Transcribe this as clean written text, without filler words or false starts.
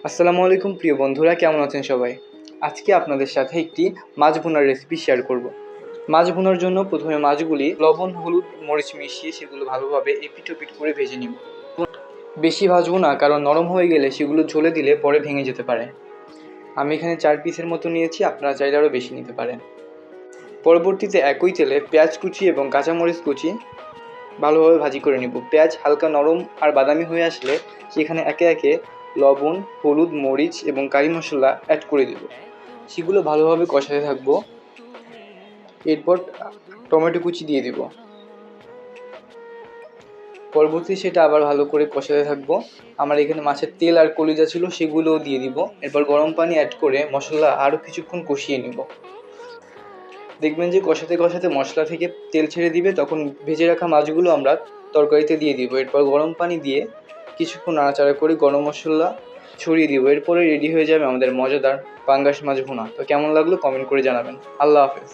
আসসালামু আলাইকুম প্রিয় বন্ধুরা, কেমন আছেন সবাই? আজকে আপনাদের সাথে একটি মাছ ভুনার রেসিপি শেয়ার করব। মাছ ভুনার জন্য প্রথমে মাছগুলি লবণ, হলুদ, মরিচ মিশিয়ে সেগুলো ভালোভাবে এপিট ওপিট করে ভেজে নিব। বেশি ভাজবো না, কারণ নরম হয়ে গেলে সেগুলো ঝোলে দিলে পরে ভেঙে যেতে পারে। আমি এখানে 4 পিসের মতো নিয়েছি, আপনারা চাইলে আরও বেশি নিতে পারেন। পরবর্তীতে একই তেলে পেঁয়াজ কুচি এবং কাঁচামরিচ কুচি ভালোভাবে ভাজি করে নিব। পেঁয়াজ হালকা নরম আর বাদামি হয়ে আসলে সেখানে একে একে লবণ, হলুদ, মরিচ এবং কারি মশলা অ্যাড করে দেব। সেগুলো ভালোভাবে কষাতে থাকবো। এরপর টমেটো কুচি দিয়ে দেব। পরবর্তী সেটা আবার ভালো করে কষাতে থাকবো। আমার এখানে মাছের তেল আর কলিজা ছিল, সেগুলোও দিয়ে দিব। এরপর গরম পানি অ্যাড করে মশলা আরও কিছুক্ষণ কষিয়ে নেব। দেখবেন যে কষাতে কষাতে মশলা থেকে তেল ছেড়ে দিবে, তখন ভেজে রাখা মাছগুলো আমরা তরকারিতে দিয়ে দিব। এরপর গরম পানি দিয়ে কিছুক্ষণ নাড়াচাড়া করে গরম মশলা ছড়িয়ে দিব। এরপরে রেডি হয়ে যাবে আমাদের মজাদার পাঙ্গাস মাছ ভুনা। তো কেমন লাগলো কমেন্ট করে জানাবেন। আল্লাহ হাফেজ।